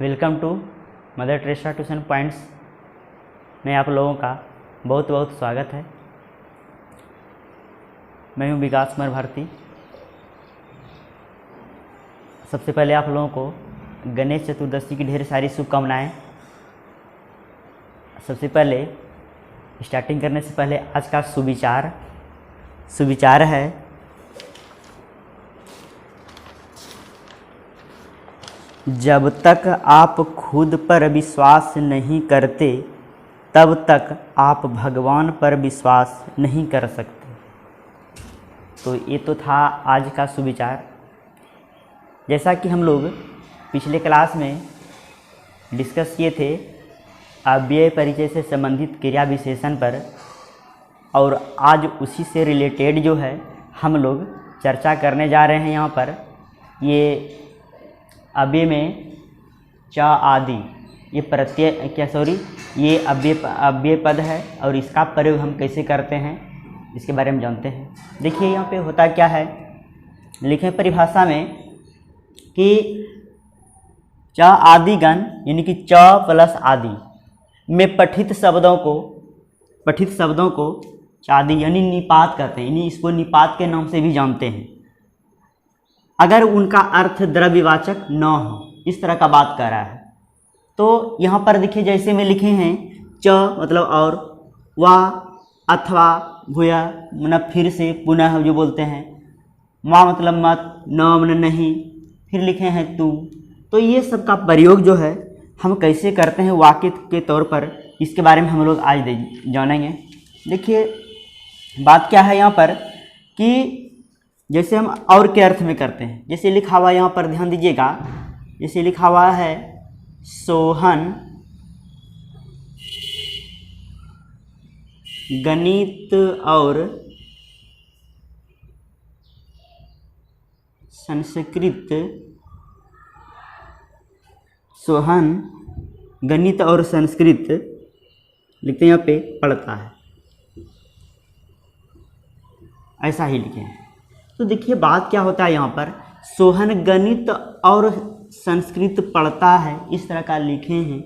Welcome to Mother Teresa tuition points में आप लोगों का बहुत बहुत स्वागत है। मैं हूं विकास कुमार भारती। सबसे पहले आप लोगों को गणेश चतुर्दशी की ढेर सारी शुभकामनाएं। सबसे पहले स्टार्टिंग करने से पहले आज का सुविचार है, जब तक आप खुद पर विश्वास नहीं करते तब तक आप भगवान पर विश्वास नहीं कर सकते। तो ये तो था आज का सुविचार। जैसा कि हम लोग पिछले क्लास में डिस्कस किए थे अव्यय परिचय से संबंधित क्रिया विशेषण पर, और आज उसी से रिलेटेड जो है हम लोग चर्चा करने जा रहे हैं। यहाँ पर ये अव्यय में च आदि ये ये अव्यय पद है और इसका प्रयोग हम कैसे करते हैं इसके बारे में जानते हैं। देखिए यहाँ पे होता क्या है, लिखे परिभाषा में कि च आदि गण यानी कि च प्लस आदि में पठित शब्दों को चादि यानी निपात कहते हैं, यानी इसको निपात के नाम से भी जानते हैं अगर उनका अर्थ द्रव्यवाचक न हो। इस तरह का बात कर रहा है। तो यहाँ पर देखिए जैसे में लिखे हैं च मतलब और, वा अथवा भूया मतलब फिर से पुनः जो बोलते हैं, मा मतलब मत, न मतलब नहीं, फिर लिखे हैं तू। तो ये सब का प्रयोग जो है हम कैसे करते हैं वाक्य के तौर पर, इसके बारे में हम लोग आज जानेंगे। देखिए बात क्या है यहाँ पर कि जैसे हम और के अर्थ में करते हैं, जैसे लिखा हुआ यहाँ पर ध्यान दीजिएगा, जैसे लिखा हुआ है सोहन गणित और संस्कृत, सोहन गणित और संस्कृत लिखते हैं यहाँ पे पढ़ता है, ऐसा ही लिखे हैं। तो देखिए बात क्या होता है यहाँ पर, सोहन गणित और संस्कृत पढ़ता है, इस तरह का लिखे हैं।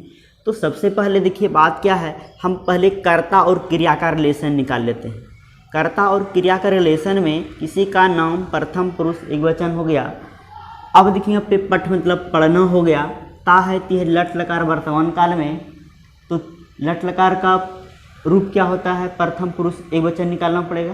तो सबसे पहले देखिए बात क्या है, हम पहले कर्ता और क्रिया का रिलेशन निकाल लेते हैं। कर्ता और क्रिया का रिलेशन में किसी का नाम प्रथम पुरुष एकवचन हो गया। अब देखिए यहाँ पे पठ मतलब पढ़ना हो गया, ता है ती है लट लकार वर्तमान काल में। तो लट लकार का रूप क्या होता है, प्रथम पुरुष एकवचन निकालना पड़ेगा।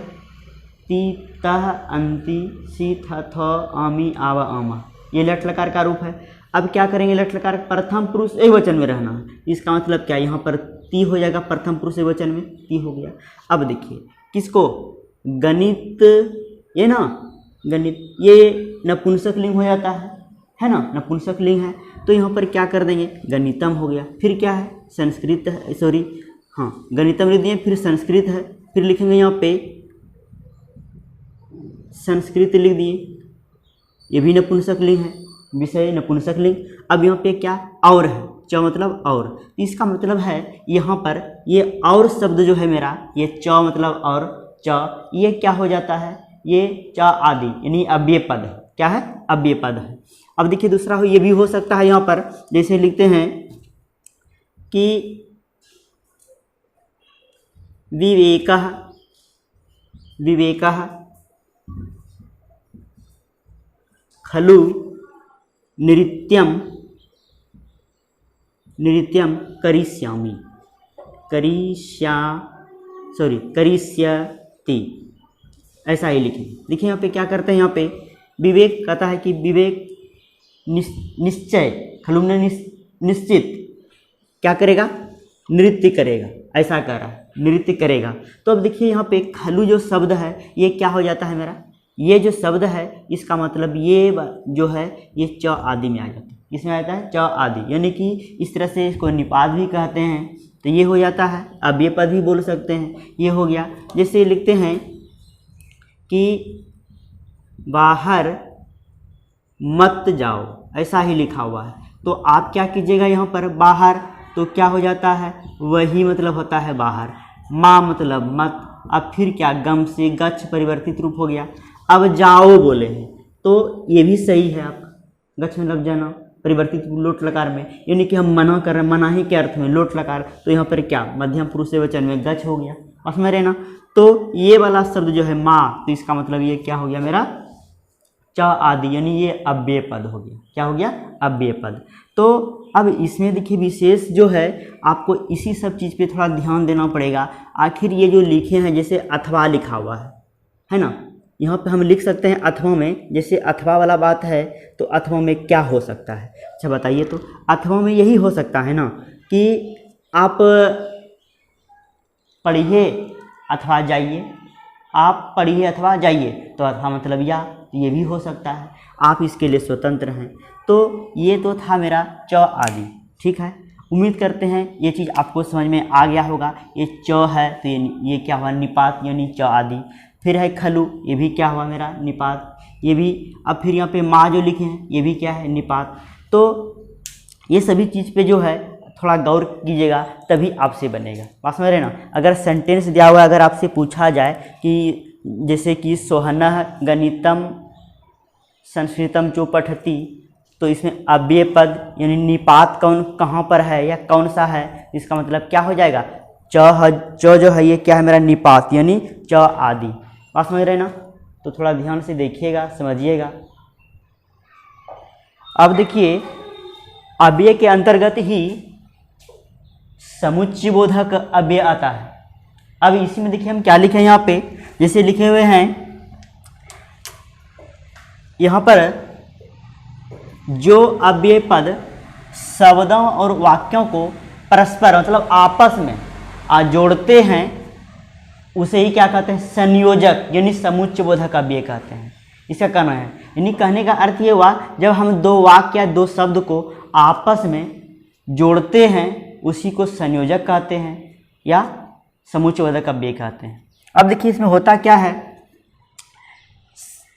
ती तह अंति सी थ आमी आवा आमा, ये लट लकार का रूप है। अब क्या करेंगे, लट लकार प्रथम पुरुष एकवचन में रहना है। इसका मतलब क्या, यहाँ पर ती हो जाएगा, प्रथम पुरुष एकवचन में ती हो गया। अब देखिए किसको, गणित, ये ना गणित ये नपुंसक लिंग हो जाता है ना, नपुंसक लिंग है। तो यहाँ पर क्या कर देंगे, गणितम हो गया। फिर क्या है, संस्कृत है, सॉरी हाँ गणितम लिख दिए, फिर संस्कृत है, फिर लिखेंगे यहाँ पे संस्कृत लिख दिए, ये भी नपुंसक लिंग है, विषय नपुंसक लिंग। अब यहाँ पे क्या और है, च मतलब और, इसका मतलब है यहाँ पर ये और शब्द जो है मेरा, ये च मतलब और, च ये क्या हो जाता है, ये च आदि यानी अव्यय पद है। क्या है, अव्यय पद है। अब देखिए दूसरा हो, ये भी हो सकता है यहाँ पर, जैसे लिखते हैं कि विवेकः खलु नृत्यम करिष्यामि, करिष्यति, ऐसा ही लिखें। देखिए यहाँ पे क्या करते हैं, यहाँ पे विवेक कहता है कि विवेक निश्चय, खलु ने निश्चित क्या करेगा, नृत्य करेगा, ऐसा कर रहा है, नृत्य करेगा। तो अब देखिए यहाँ पे खलु जो शब्द है ये क्या हो जाता है मेरा, ये जो शब्द है इसका मतलब ये जो है ये च आदि में आ जाता है, इसमें आता है च आदि, यानी कि इस तरह से इसको निपात भी कहते हैं। तो ये हो जाता है, अब ये पद भी बोल सकते हैं, ये हो गया। जैसे लिखते हैं कि बाहर मत जाओ, ऐसा ही लिखा हुआ है। तो आप क्या कीजिएगा यहाँ पर, बाहर तो क्या हो जाता है, वही मतलब होता है बाहर, माँ मतलब मत, अब फिर क्या, गम से गच्छ परिवर्तित रूप हो गया। अब जाओ बोले हैं तो ये भी सही है आपका, गच्छ मतलब जाना, परिवर्तित लोट लकार में, यानी कि हम मना कर रहे हैं, मनाही के अर्थ में लोट लकार, तो यहाँ पर क्या मध्यम पुरुष वचन में गच हो गया। बस में रहना। तो ये वाला शब्द जो है माँ, तो इसका मतलब ये क्या हो गया मेरा च आदि, यानी ये अव्यय पद हो गया। क्या हो गया? अव्यय पद। तो अब इसमें देखिए विशेष जो है आपको इसी सब चीज़ पे थोड़ा ध्यान देना पड़ेगा। आखिर ये जो लिखे हैं, जैसे अथवा लिखा हुआ है ना, यहाँ पे हम लिख सकते हैं अथवा में, जैसे अथवा वाला बात है तो अथवा में क्या हो सकता है? अच्छा बताइए। तो अथवा में यही हो सकता है ना कि आप पढ़िए अथवा जाइए, आप पढ़िए अथवा जाइए, तो अथवा मतलब या, ये भी हो सकता है, आप इसके लिए स्वतंत्र हैं। तो ये तो था मेरा च आदि। ठीक है, उम्मीद करते हैं ये चीज़ आपको समझ में आ गया होगा। ये च है तो ये क्या हुआ? निपात, यानी च आदि। फिर है खलु, ये भी क्या हुआ मेरा? निपात, ये भी। अब फिर यहाँ पे माँ जो लिखे हैं, ये भी क्या है? निपात। तो ये सभी चीज़ पे जो है थोड़ा गौर कीजिएगा, तभी आपसे बनेगा। पास में रहना। अगर सेंटेंस दिया हुआ है, अगर आपसे पूछा जाए कि जैसे कि सोहनः गणितम संस्कृतम जो पठती, तो इसमें अव्यय पद यानी निपात कौन कहाँ पर है या कौन सा है, इसका मतलब क्या हो जाएगा? च जो है ये क्या है मेरा? निपात, यानी च आदि। पास में रहना। तो थोड़ा ध्यान से देखिएगा, समझिएगा। अब देखिए अव्यय के अंतर्गत ही समुच्चयबोधक अव्यय आता है। अब इसी में देखिए हम क्या लिखे हैं यहाँ पे, जैसे लिखे हुए हैं यहाँ पर जो अव्यय पद शब्दों और वाक्यों को परस्पर मतलब आपस में जोड़ते हैं, उसे ही क्या कहते हैं? संयोजक, यानी समुच्चयबोधक अव्यय कहते हैं। इसका कहना है, यानी कहने का अर्थ ये हुआ जब हम दो वाक्य या दो शब्द को आपस में जोड़ते हैं, उसी को संयोजक कहते हैं या समुच्चयबोधक अव्यय कहते हैं। अब देखिए इसमें होता क्या है,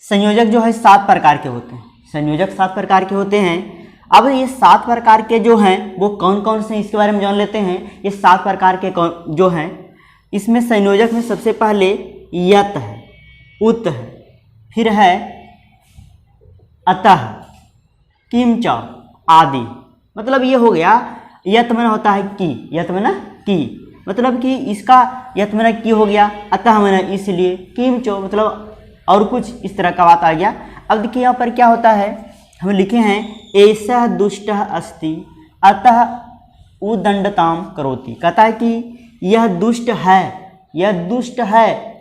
संयोजक जो है 7 प्रकार के होते हैं। संयोजक 7 प्रकार के होते हैं। अब ये 7 प्रकार के जो हैं वो कौन कौन से, इसके बारे में जान लेते हैं। ये 7 प्रकार के जो हैं, इसमें संयोजक में सबसे पहले यत है, उत है, फिर है अतः, किंच आदि। मतलब ये हो गया, यत में होता है की, यत में ना की, मतलब कि इसका यत में की हो गया, अतः में इसलिए, किंचो मतलब और कुछ इस तरह का बात आ गया। अब देखिए यहाँ पर क्या होता है, हम लिखे हैं ऐसा दुष्ट अस्ति अतः उदंडताम करोति। कहता है कि यह दुष्ट है, यह दुष्ट है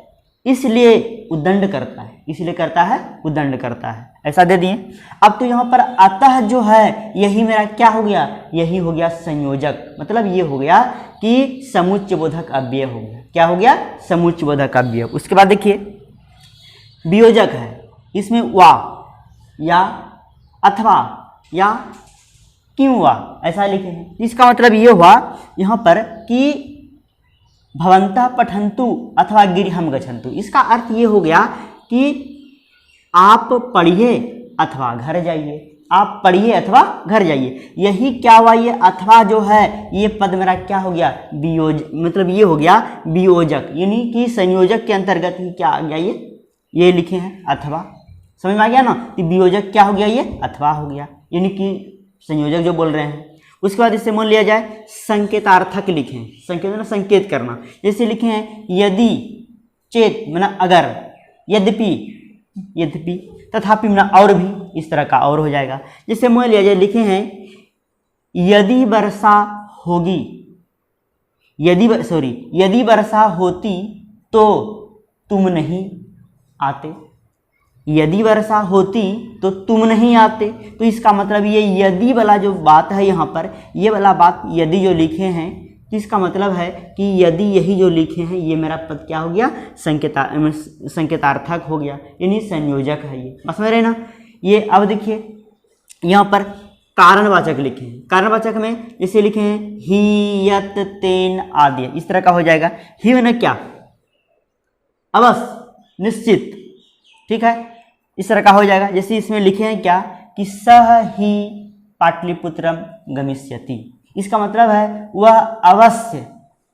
इसलिए उदंड करता है, इसलिए करता है उदंड करता है, ऐसा दे दिए। अब तो यहाँ पर अतः जो है यही मेरा क्या हो गया? यही हो गया संयोजक। मतलब ये हो गया कि समुच्चयबोधक अव्यय हो गया। क्या हो गया? समुच्चयबोधक अव्यय। उसके बाद देखिए वियोजक है, इसमें वा या अथवा या क्यों वा ऐसा लिखे हैं। इसका मतलब ये हुआ यहाँ पर कि भवन्तः पठन्तु अथवा गिरिहम गच्छन्तु। इसका अर्थ ये हो गया कि आप पढ़िए अथवा घर जाइए, आप पढ़िए अथवा घर जाइए। यही क्या हुआ? ये अथवा जो है ये पद मेरा क्या हो गया? वियोज, मतलब ये हो गया वियोजक, यानी कि संयोजक के अंतर्गत ही क्या आ गया? ये लिखे हैं अथवा। समझ में आ गया ना? तो वियोजक क्या हो गया? ये अथवा हो गया, यानी कि संयोजक जो बोल रहे हैं। उसके बाद इससे मान लिया जाए संकेतार्थक लिखे हैं। संकेत मतलब संकेत करना। जैसे लिखे हैं यदि, चेत मतलब अगर, यद्यपि, यद्यपि, तथापि मतलब और भी, इस तरह का और हो जाएगा। जैसे मान लिया जाए लिखे हैं यदि वर्षा होगी, यदि वर्षा होती तो तुम नहीं आते, यदि वर्षा होती तो तुम नहीं आते। तो इसका मतलब ये यदि वाला जो बात है यहाँ पर, ये वाला बात यदि जो लिखे हैं, तो इसका मतलब है कि यदि यही जो लिखे हैं ये मेरा पद क्या हो गया? संकेतार्थक हो गया, यानी संयोजक है ये। बस में रहना। ये अब देखिए यहाँ पर कारणवाचक लिखे हैं। कारणवाचक में जैसे लिखे हैं ही, यत, तेन आदि, इस तरह का हो जाएगा। ही मैंने क्या? अवश्य, निश्चित, ठीक है, इस तरह का हो जाएगा। जैसे इसमें लिखे हैं क्या कि सह ही पाटलिपुत्रम गमिष्यति। इसका मतलब है वह अवश्य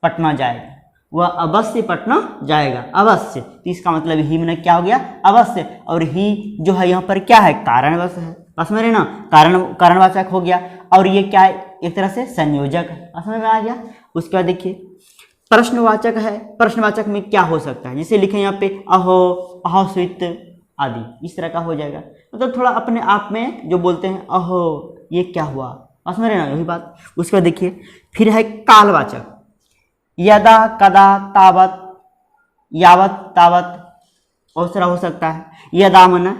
पटना जाएगा, वह अवश्य पटना जाएगा, अवश्य। तो इसका मतलब ही में क्या हो गया? अवश्य। और ही जो है यहाँ पर क्या है? कारणवश है। समझ रहे ना, कारणवाचक हो गया। और ये क्या है, एक तरह से संयोजक है, समझ में आ गया। उसके बाद देखिए प्रश्नवाचक है, प्रश्नवाचक में क्या हो सकता है, जैसे लिखे यहाँ पे अहो, अहोस्वित आदि, इस तरह का हो जाएगा। मतलब थोड़ा अपने आप में जो बोलते हैं अहो ये क्या हुआ, समझ रहे ना, यही बात। उसके बाद देखिए फिर है कालवाचक, यदा कदा तावत यावत तावत, और तरह हो सकता है यदा मन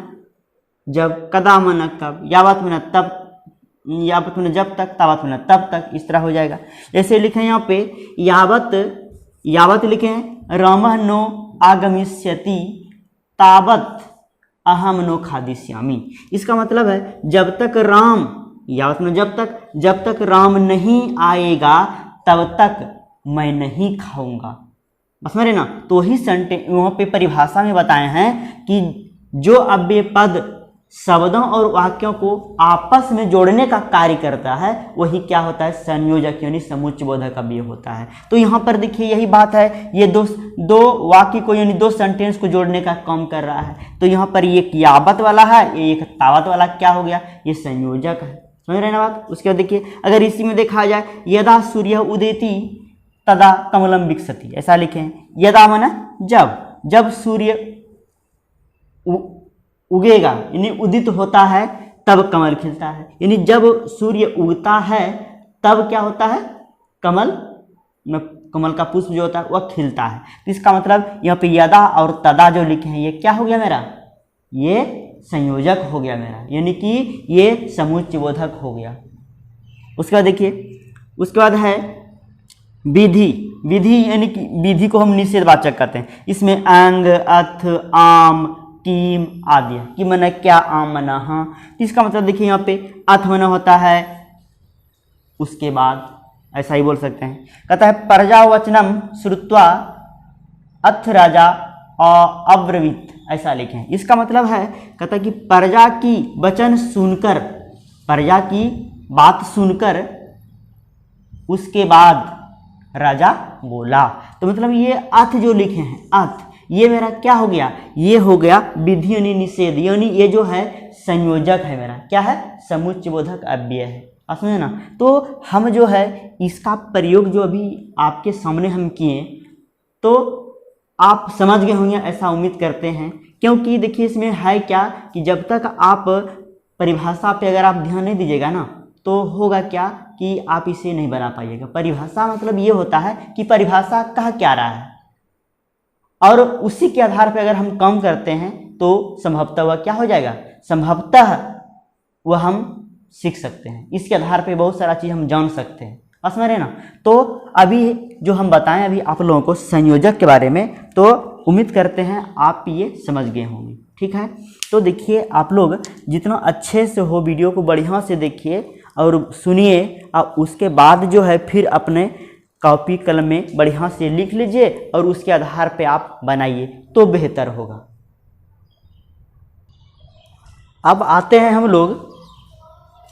जब, कदा मन कब, यावत मन तब, यावत मन जब तक, तावत मन तब तक, इस तरह हो जाएगा। जैसे लिखे यहाँ पे यावत, यावत लिखे हैं रामः नो आगमिष्यति तावत अहम नो खादिष्यामि। इसका मतलब है जब तक राम, यावत में जब तक राम नहीं आएगा तब तक मैं नहीं खाऊंगा, बस मेरे ना। तो ही सेंटेंस वहाँ पे परिभाषा में बताए हैं कि जो अव्यय पद शब्दों और वाक्यों को आपस में जोड़ने का कार्य करता है वही क्या होता है, संयोजक यानी समुच्चय बोधक अव्यय होता है। तो यहाँ पर देखिए यही बात है, ये दो वाक्य को यानी दो सेंटेंस को जोड़ने का काम कर रहा है। तो यहाँ पर एक यावत वाला है, एक तावत वाला क्या हो गया, ये संयोजक है, समझ रहे ना बात। उसके बाद देखिए अगर इसी में देखा जाए यदा सूर्य उदेति तदा कमलम विकसति, ऐसा लिखे हैं। यदा माना जब सूर्य उगेगा यानी उदित होता है तब कमल खिलता है, यानी जब सूर्य उगता है तब क्या होता है, कमल का पुष्प जो होता है वह खिलता है। तो इसका मतलब यहाँ पे यदा और तदा जो लिखे हैं ये क्या हो गया मेरा, ये संयोजक हो गया मेरा, यानी कि ये समुच्चय बोधक हो गया। उसके बाद देखिए उसके बाद है विधि यानी कि विधि को हम निषेधवाचक कहते हैं। इसमें अंग, अथ, आम, किम आदि, कि मना क्या, आम मना हाँ। तो इसका मतलब देखिए यहाँ पे अथ मना होता है उसके बाद, ऐसा ही बोल सकते हैं। कहता है प्रजावचनम श्रुत्वा अथ राजा अब्रवीत, ऐसा लिखें। इसका मतलब है कहता है कि प्रजा की वचन सुनकर, प्रजा की बात सुनकर उसके बाद राजा बोला। तो मतलब ये अथ जो लिखे हैं अथ, ये मेरा क्या हो गया, ये हो गया विधि यानी निषेध, यानी ये जो है संयोजक है मेरा, क्या है, समुच्चय बोधक अव्यय है, समझे ना। तो हम जो है इसका प्रयोग जो अभी आपके सामने हम किए तो आप समझ गए होंगे ऐसा उम्मीद करते हैं। क्योंकि देखिए इसमें है क्या कि जब तक आप परिभाषा पे अगर आप ध्यान नहीं दीजिएगा ना तो होगा क्या कि आप इसे नहीं बना पाइएगा। परिभाषा मतलब ये होता है कि परिभाषा कह क्या रहा है और उसी के आधार पर अगर हम काम करते हैं तो संभवतः वह क्या हो जाएगा, संभवतः वह हम सीख सकते हैं। इसके आधार पर बहुत सारा चीज़ हम जान सकते हैं, समझ रहे ना। तो अभी जो हम बताएं अभी आप लोगों को संयोजक के बारे में, तो उम्मीद करते हैं आप ये समझ गए होंगे, ठीक है। तो देखिए आप लोग जितना अच्छे से हो वीडियो को बढ़िया से देखिए और सुनिए और उसके बाद जो है फिर अपने कॉपी कलम में बढ़िया से लिख लीजिए और उसके आधार पे आप बनाइए तो बेहतर होगा। अब आते हैं हम लोग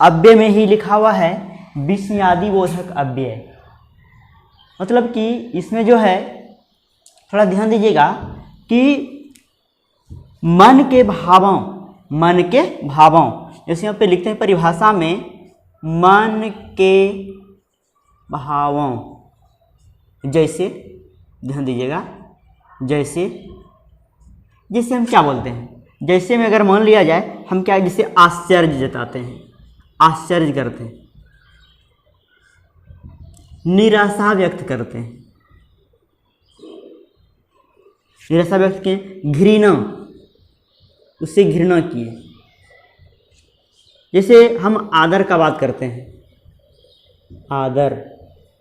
अव्यय में ही लिखा हुआ है विस्मयादि बोधक अव्यय, मतलब कि इसमें जो है थोड़ा ध्यान दीजिएगा कि मन के भावों जैसे यहाँ पे लिखते हैं परिभाषा में मन के भावों, जैसे ध्यान दीजिएगा जैसे हम क्या बोलते हैं, जैसे में अगर मान लिया जाए हम क्या जिसे आश्चर्य जताते हैं, आश्चर्य करते हैं, निराशा व्यक्त करते हैं, निराशा व्यक्त किए, घृणा उससे घृणा किए। जैसे हम आदर का बात करते हैं, आदर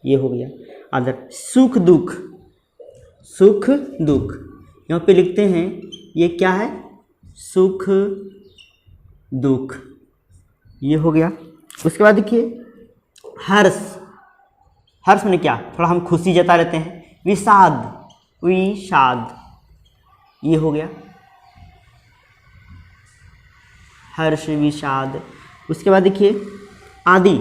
ये हो गया आदर। सुख दुख यहाँ पे लिखते हैं ये क्या है, सुख दुख ये हो गया। उसके बाद देखिए हर्ष में क्या, थोड़ा हम खुशी जता लेते हैं, विषाद ये हो गया, हर्ष विषाद। उसके बाद देखिए आदि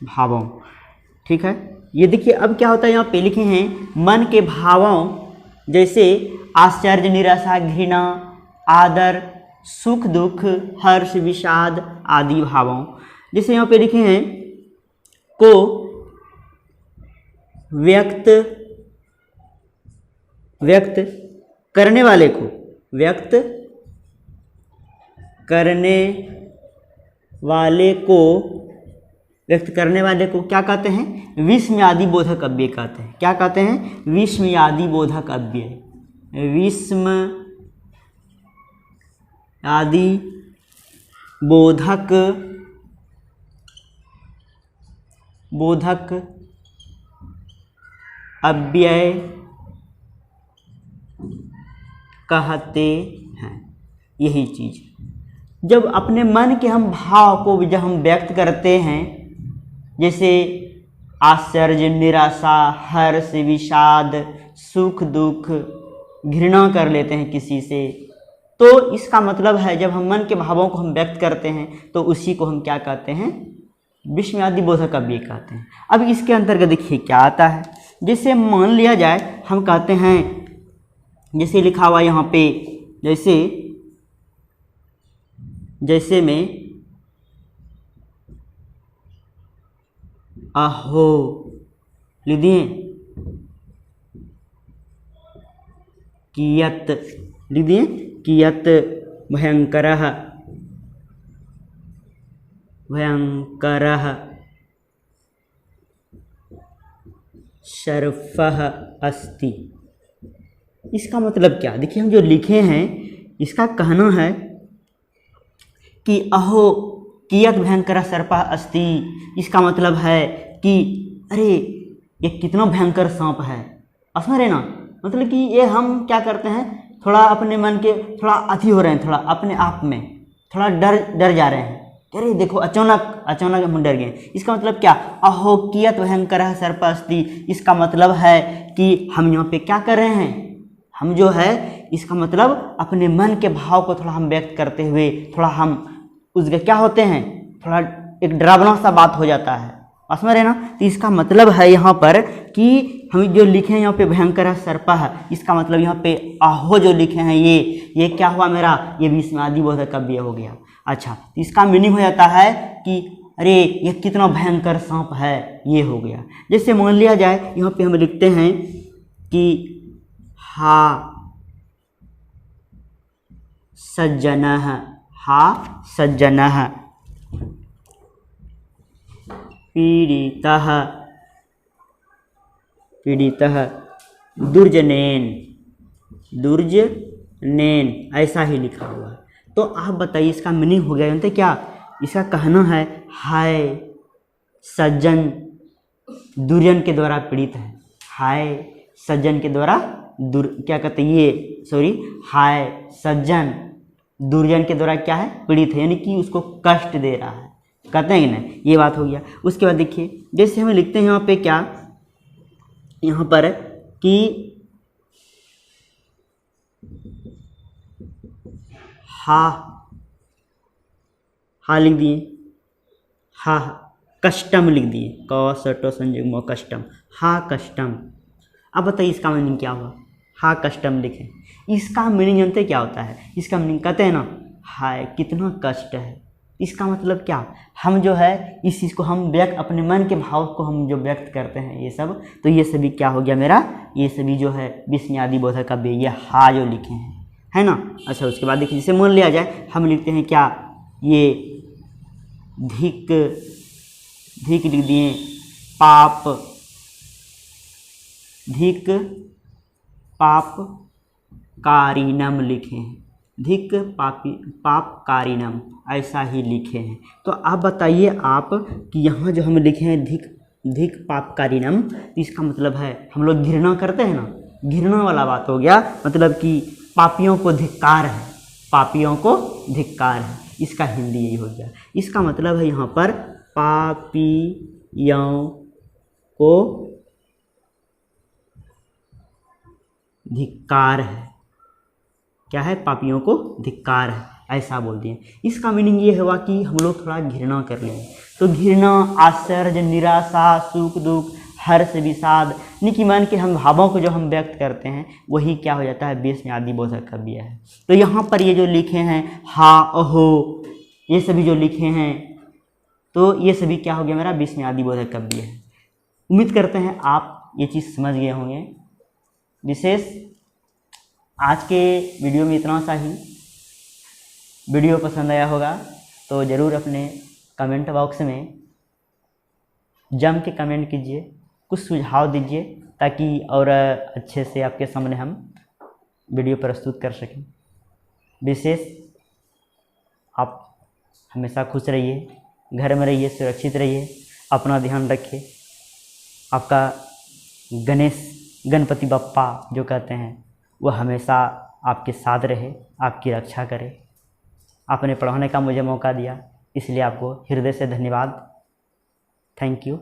भावों। ठीक है, ये देखिए अब क्या होता है, यहाँ पे लिखे हैं मन के भावों जैसे आश्चर्य, निराशा, घृणा, आदर, सुख, दुख, हर्ष, विषाद आदि भावों। जैसे यहाँ पे लिखे हैं को व्यक्त करने वाले को, व्यक्त करने वाले को, व्यक्त करने वाले को क्या कहते हैं, विस्मयादि बोधक काव्य कहते हैं। क्या कहते हैं, विस्मयादि बोधक काव्य, विस्म आदि बोधक अव्यय कहते हैं। यही चीज जब अपने मन के हम भाव को जब हम व्यक्त करते हैं, जैसे आश्चर्य, निराशा, हर्ष, विषाद, सुख, दुख, घृणा कर लेते हैं किसी से, तो इसका मतलब है जब हम मन के भावों को हम व्यक्त करते हैं तो उसी को हम क्या कहते हैं, विस्मयादि बोधक काव्य कहते हैं। अब इसके अंतर्गत देखिए क्या आता है, जैसे मान लिया जाए हम कहते हैं, जैसे लिखा हुआ यहाँ पे, जैसे में अहो लिख दिए, कियत लिख दिए, कियत भयंकरः शर्फः अस्ति। इसका मतलब क्या, देखिए हम जो लिखे हैं इसका कहना है कि अहो कियत भयंकर सर्पः अस्ति। इसका मतलब है कि अरे ये कितना भयंकर सांप है, समझ रहे ना, मतलब कि ये हम क्या करते हैं, थोड़ा अपने मन के थोड़ा अति हो रहे हैं, थोड़ा अपने आप में थोड़ा डर जा रहे हैं, अरे देखो अचानक हम डर गए। इसका मतलब क्या, अहो कियत भयंकरः सर्पः अस्ति। इसका मतलब है कि हम यहाँ पे क्या कर रहे हैं, हम जो है इसका मतलब अपने मन के भाव को थोड़ा हम व्यक्त करते हुए थोड़ा हम उसके क्या होते हैं, थोड़ा एक डरावना सा बात हो जाता है, समझ रहे ना। तो इसका मतलब है यहाँ पर कि हम जो लिखे हैं यहाँ पे भयंकर सर्पः, इसका मतलब यहाँ पे आहो जो लिखे हैं ये क्या हुआ मेरा, ये विस्मयादि बोधक काव्य हो गया। अच्छा, तो इसका मीनिंग हो जाता है कि अरे ये कितना भयंकर सांप है, ये हो गया। जैसे मान लिया जाए यहाँ पे हम लिखते हैं कि हा सज्जनः पीड़ितः दुर्जनेन, ऐसा ही लिखा हुआ है। तो आप बताइए इसका मीनिंग हो गया, जानते क्या, इसका कहना है हाय सज्जन दुर्जन के द्वारा पीड़ित है, हाय सज्जन के द्वारा क्या कहते हैं ये, सॉरी, हाय सज्जन दुर्जन के द्वारा क्या है, पीड़ित है, यानी कि उसको कष्ट दे रहा है, कहते हैं कि नहीं, ये बात हो गया। उसके बाद देखिए जैसे हमें लिखते हैं यहाँ पे क्या, यहाँ पर कि हा लिख दिए, हा कष्टम लिख दिए, क सटो संयोग म कष्टम, हा कष्टम। अब बताइए इसका मीनिंग क्या हुआ, हा कष्टम लिखे, इसका मीनिंग जानते क्या होता है, इसका मीनिंग कहते हैं ना, हाय कितना कष्ट है। इसका मतलब क्या, हम जो है इस चीज़ को हम व्यक्त, अपने मन के भाव को हम जो व्यक्त करते हैं ये सब, तो ये सभी क्या हो गया मेरा, ये सभी जो है विस्मयादि बोधक काव्य, ये हा जो लिखे हैं, है ना। अच्छा, उसके बाद देखिए जैसे मान लिया जाए हम लिखते हैं क्या, ये धिक लिख दिए, पाप कारिणम लिखे हैं, धिक पापकारिणम, ऐसा ही लिखे हैं। तो आप बताइए आप कि यहाँ जो हम लिखे हैं धिक पापकारिणम, तो इसका मतलब है हम लोग घृणा करते हैं ना, घृणा वाला बात हो गया, मतलब कि पापियों को धिक्कार है, पापियों को धिक्कार है, इसका हिंदी यही हो गया। इसका मतलब है यहाँ पर पापियों को धिक्कार है, क्या है, पापियों को धिक्कार है, ऐसा बोल दिए। इसका मीनिंग ये हुआ कि हम लोग थोड़ा घृणा कर लें। तो घृणा, आश्चर्य, निराशा, सुख दुख, हर्ष, विषाद, निकी मान के हम भावों को जो हम व्यक्त करते हैं वही क्या हो जाता है, विस्मयादि बोधक काव्य है। तो यहाँ पर ये जो लिखे हैं हा, अहो, ये सभी जो लिखे हैं तो ये सभी क्या हो गया, मेरा विस्मयादि बोधक काव्य है। उम्मीद करते हैं आप ये चीज़ समझ गए होंगे। विशेष आज के वीडियो में इतना सा ही। वीडियो पसंद आया होगा तो ज़रूर अपने कमेंट बॉक्स में जम के कमेंट कीजिए, कुछ सुझाव दीजिए ताकि और अच्छे से आपके सामने हम वीडियो प्रस्तुत कर सकें। विशेष आप हमेशा खुश रहिए, घर में रहिए, सुरक्षित रहिए, अपना ध्यान रखिए। आपका गणपति बप्पा जो कहते हैं वह हमेशा आपके साथ रहे, आपकी रक्षा करे। आपने पढ़ाने का मुझे मौका दिया, इसलिए आपको हृदय से धन्यवाद। Thank you.